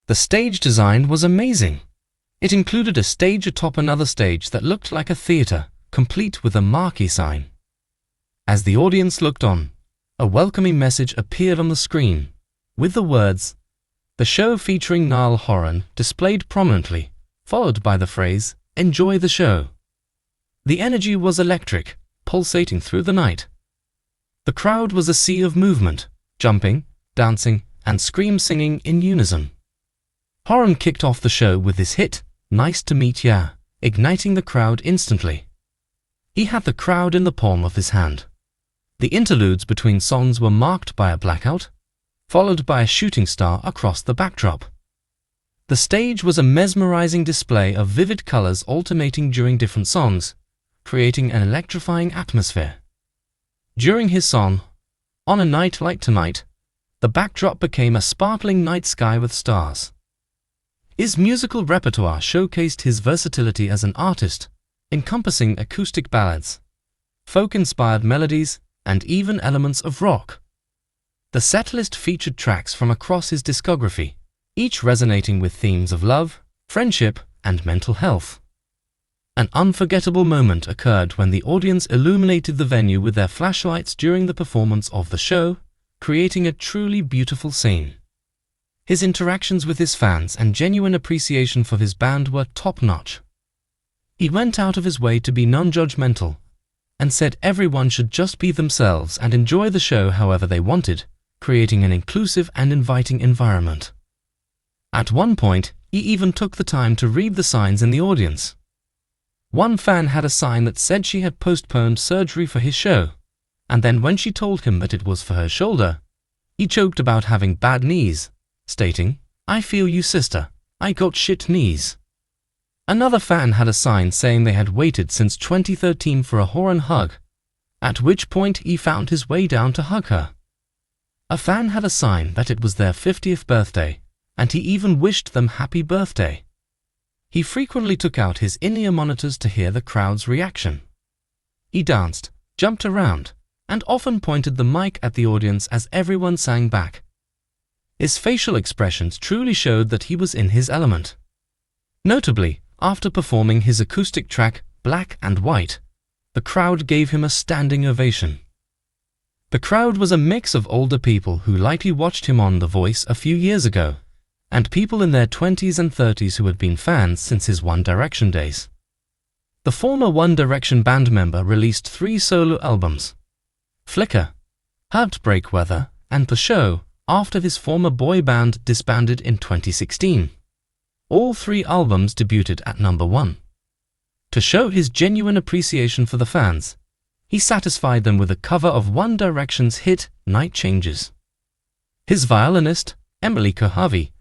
The stage design was amazing. It included a stage atop another stage that looked like a theatre, complete with a marquee sign. As the audience looked on, a welcoming message appeared on the screen, with the words, "The show featuring Niall Horan" displayed prominently, followed by the phrase, "Enjoy the show." The energy was electric, pulsating through the night. The crowd was a sea of movement, jumping, dancing, and scream-singing in unison. Horan kicked off the show with his hit, "Nice to Meet Ya," igniting the crowd instantly. He had the crowd in the palm of his hand. The interludes between songs were marked by a blackout, followed by a shooting star across the backdrop. The stage was a mesmerizing display of vivid colors alternating during different songs, creating an electrifying atmosphere. During his song, "On a Night Like Tonight," the backdrop became a sparkling night sky with stars. His musical repertoire showcased his versatility as an artist, encompassing acoustic ballads, folk-inspired melodies, and even elements of rock. The setlist featured tracks from across his discography, each resonating with themes of love, friendship, and mental health. An unforgettable moment occurred when the audience illuminated the venue with their flashlights during the performance of the show, creating a truly beautiful scene. His interactions with his fans and genuine appreciation for his band were top-notch. He went out of his way to be non-judgmental and said everyone should just be themselves and enjoy the show however they wanted, creating an inclusive and inviting environment. At one point, he even took the time to read the signs in the audience. One fan had a sign that said she had postponed surgery for his show, and then when she told him that it was for her shoulder, he joked about having bad knees, stating, "I feel you, sister, I got shit knees." Another fan had a sign saying they had waited since 2013 for a Horan hug, at which point he found his way down to hug her. A fan had a sign that it was their 50th birthday, and he even wished them happy birthday. He frequently took out his in-ear monitors to hear the crowd's reaction. He danced, jumped around, and often pointed the mic at the audience as everyone sang back. His facial expressions truly showed that he was in his element. Notably, after performing his acoustic track, Black and White, the crowd gave him a standing ovation. The crowd was a mix of older people who likely watched him on The Voice a few years ago, and people in their 20s and 30s who had been fans since his One Direction days. The former One Direction band member released 3 solo albums, Flicker, Heartbreak Weather, and The Show, after his former boy band disbanded in 2016. All 3 albums debuted at number 1. To show his genuine appreciation for the fans, he satisfied them with a cover of One Direction's hit Night Changes. His violinist, Emily Kohavi,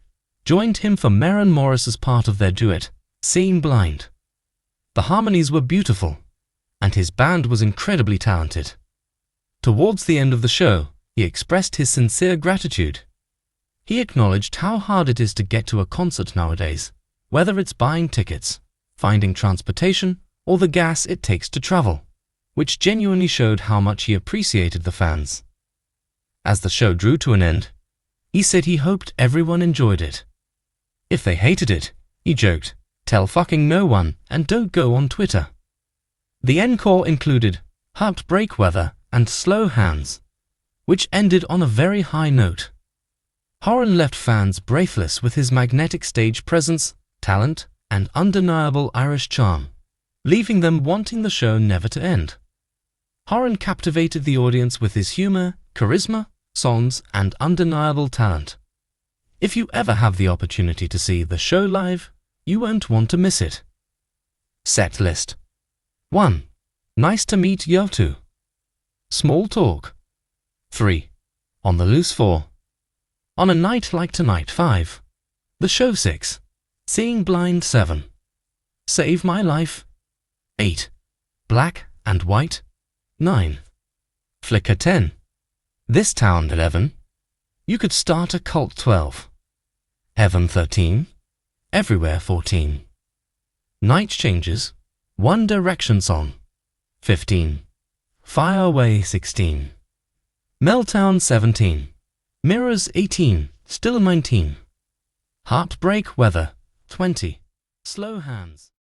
joined him for Maren Morris's part of their duet, Seeing Blind. The harmonies were beautiful, and his band was incredibly talented. Towards the end of the show, he expressed his sincere gratitude. He acknowledged how hard it is to get to a concert nowadays, whether it's buying tickets, finding transportation, or the gas it takes to travel, which genuinely showed how much he appreciated the fans. As the show drew to an end, he said he hoped everyone enjoyed it. If they hated it, he joked, "Tell fucking no one and don't go on Twitter." The encore included Heartbreak Weather and Slow Hands, which ended on a very high note. Horan left fans breathless with his magnetic stage presence, talent, and undeniable Irish charm, leaving them wanting the show never to end. Horan captivated the audience with his humor, charisma, songs, and undeniable talent. If you ever have the opportunity to see the show live, you won't want to miss it. Set list. 1. Nice to Meet You 2. Small Talk. 3. On the Loose 4. On a Night Like Tonight 5. The Show 6. Seeing Blind 7. Save My Life 8. Black and White 9. Flicker 10. This Town 11. You Could Start a Cult 12. Heaven 13. Everywhere 14. Night Changes, One Direction Song 15. Fire Away 16. Meltdown 17. Mirrors 18, still 19. Heartbreak weather. 20. Slow hands.